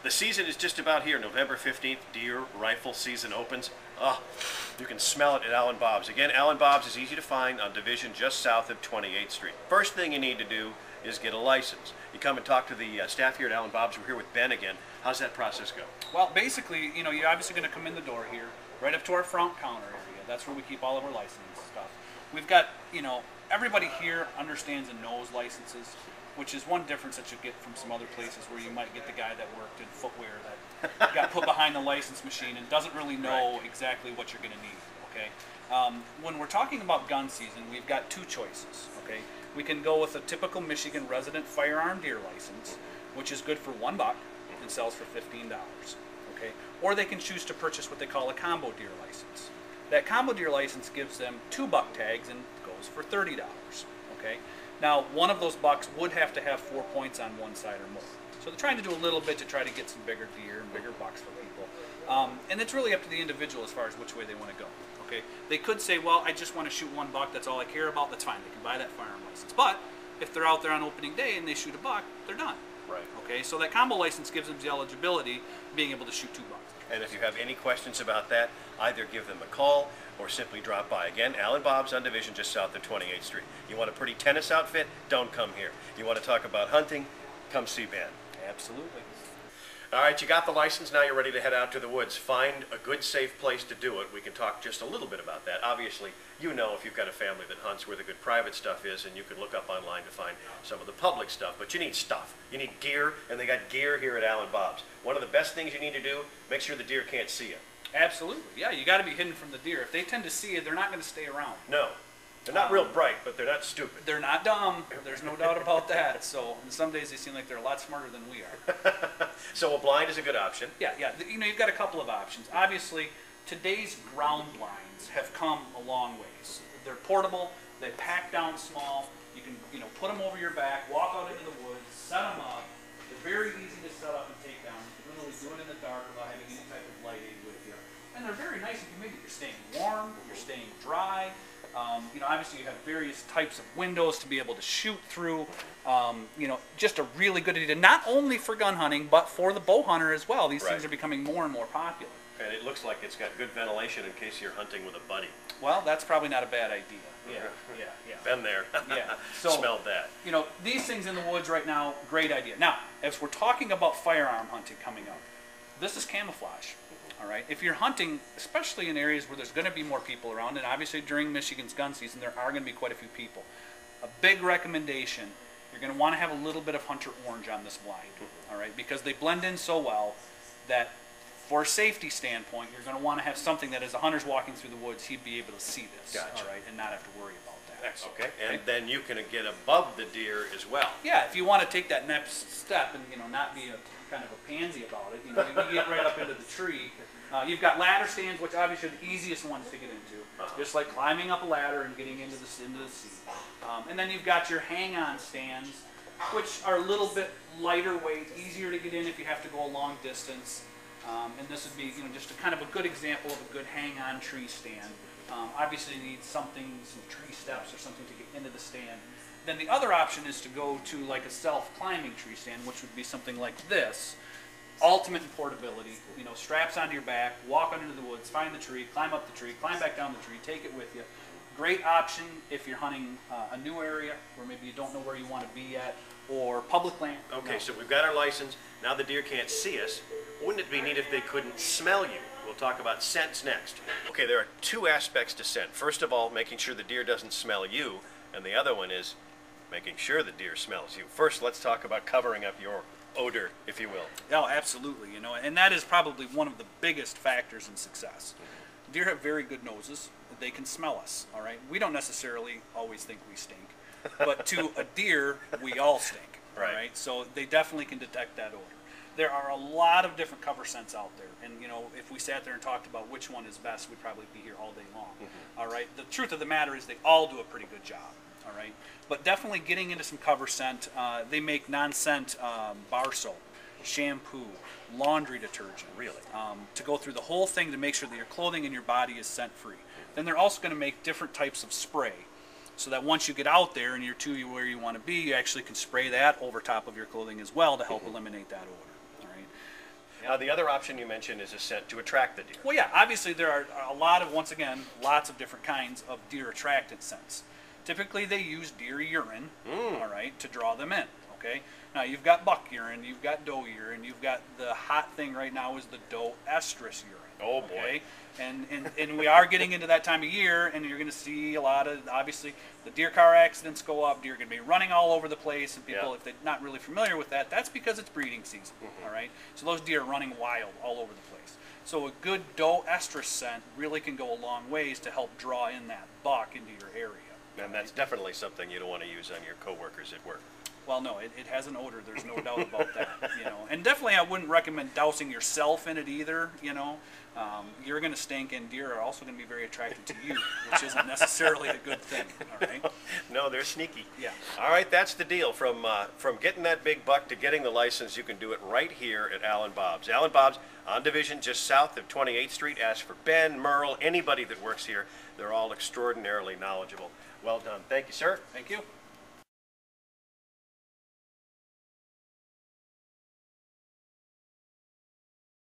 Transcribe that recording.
The season is just about here. November 15th, deer rifle season opens. Oh, you can smell it at Al & Bob's. Again, Al & Bob's is easy to find on Division just south of 28th Street. First thing you need to do is get a license. You come and talk to the staff here at Al & Bob's. We're here with Ben again. How's that process go? Well, basically, you know, you're obviously going to come in the door here, right up to our front counter area. That's where we keep all of our license stuff. We've got, you know, everybody here understands and knows licenses, which is one difference that you get from some other places where you might get the guy that worked in footwear that got put behind the license machine and doesn't really know exactly what you're going to need, okay? When we're talking about gun season, we've got two choices, okay? We can go with a typical Michigan resident firearm deer license, which is good for $1 and sells for $15, okay? Or they can choose to purchase what they call a combo deer license. That combo deer license gives them 2 buck tags and goes for $30, okay? Now, one of those bucks would have to have 4 points on one side or more. So they're trying to do a little bit to try to get some bigger deer and bigger bucks for people. And it's really up to the individual as far as which way they want to go. Okay, they could say, well, I just want to shoot 1 buck, that's all I care about, that's fine. They can buy that firearm license. But if they're out there on opening day and they shoot a buck, they're done. Right. Okay, so that combo license gives them the eligibility of being able to shoot 2 bucks. And if you have any questions about that, either give them a call or simply drop by. Again, Al & Bob's on Division just south of 28th Street. You want a pretty tennis outfit? Don't come here. You want to talk about hunting? Come see Ben. Absolutely. All right, you got the license, now you're ready to head out to the woods. Find a good, safe place to do it. We can talk just a little bit about that. Obviously, you know if you've got a family that hunts where the good private stuff is, and you can look up online to find some of the public stuff, but you need stuff. You need gear, and they got gear here at Al & Bob's. One of the best things you need to do, make sure the deer can't see you. Absolutely, yeah, you got to be hidden from the deer. If they tend to see you, they're not going to stay around. No. They're not real bright, but they're not stupid. They're not dumb. There's no doubt about that. So some days they seem like they're a lot smarter than we are. So a blind is a good option. Yeah. You know, you've got a couple of options. Obviously, today's ground blinds have come a long ways. They're portable. They pack down small. You can, you know, put them over your back, walk out into the woods, set them up. They're very easy to set up and take down. You can really do it in the dark without having any type of light aid with you. And they're very nice if you maybe you're staying warm, you're staying dry. You know, obviously you have various types of windows to be able to shoot through. You know, just a really good idea, not only for gun hunting, but for the bow hunter as well. These things are becoming more and more popular. And it looks like it's got good ventilation in case you're hunting with a buddy. Well, that's probably not a bad idea. Yeah. Been there. Yeah. So, smelled that. You know, these things in the woods right now, great idea. Now, as we're talking about firearm hunting coming up, this is camouflage. All right. If you're hunting, especially in areas where there's going to be more people around, and obviously during Michigan's gun season, there are going to be quite a few people. A big recommendation, you're going to want to have a little bit of hunter orange on this blind, all right, because they blend in so well that for a safety standpoint, you're going to want to have something that as a hunter's walking through the woods, he'd be able to see this, all right, and not have to worry about that. Excellent. Okay. And then you can get above the deer as well. Yeah, if you want to take that next step and, you know, not be a kind of a pansy about it, you know, you get right up into the tree. You've got ladder stands, which obviously are the easiest ones to get into, just like climbing up a ladder and getting into the seat. And then you've got your hang-on stands, which are a little bit lighter weight, easier to get in if you have to go a long distance. And this would be, you know, just a kind of a good example of a good hang-on tree stand. Obviously, you need something, some tree steps or something to get into the stand. Then the other option is to go to like a self-climbing tree stand, which would be something like this. Ultimate in portability, you know, straps onto your back, walk out into the woods, find the tree, climb up the tree, climb back down the tree, take it with you. Great option if you're hunting a new area where maybe you don't know where you want to be yet, or public land. Okay, so we've got our license. Now the deer can't see us. Wouldn't it be neat if they couldn't smell you? We'll talk about scents next. Okay, there are two aspects to scent. First of all, making sure the deer doesn't smell you, and the other one is making sure the deer smells you. First, let's talk about covering up your odor, if you will. Oh, absolutely. You know, and that is probably one of the biggest factors in success. Deer have very good noses. They can smell us, all right? We don't necessarily always think we stink, but to a deer, we all stink, all right? So they definitely can detect that odor. There are a lot of different cover scents out there, and, you know, if we sat there and talked about which one is best, we'd probably be here all day long, all right? The truth of the matter is they all do a pretty good job. All right, but definitely getting into some cover scent. They make non-scent bar soap, shampoo, laundry detergent, really, to go through the whole thing to make sure that your clothing and your body is scent-free. Then they're also going to make different types of spray, so that once you get out there and you're to where you want to be, you actually can spray that over top of your clothing as well to help eliminate that odor. All right. Now, the other option you mentioned is a scent to attract the deer. Well, yeah, obviously there are a lot of, once again, lots of different kinds of deer attractant scents. Typically they use deer urine, all right, to draw them in, okay? Now you've got buck urine, you've got doe urine, you've got the hot thing right now is the doe estrus urine. Oh boy. Okay? And we are getting into that time of year, and you're going to see a lot of, obviously, the deer car accidents go up, deer are going to be running all over the place, and people, if they're not really familiar with that, that's because it's breeding season, all right? So those deer are running wild all over the place. So a good doe estrus scent really can go a long ways to help draw in that buck into your area. And that's definitely something you don't want to use on your coworkers at work. Well, no, it has an odor. There's no doubt about that. And definitely I wouldn't recommend dousing yourself in it either. You're going to stink, and deer are also going to be very attracted to you, which isn't necessarily a good thing. All right. No, they're sneaky. Yeah. All right, that's the deal. From getting that big buck to getting the license, you can do it right here at Al and Bob's. Al and Bob's on Division, just south of 28th Street. Ask for Ben, Merle, anybody that works here. They're all extraordinarily knowledgeable. Well done. Thank you, sir. Thank you.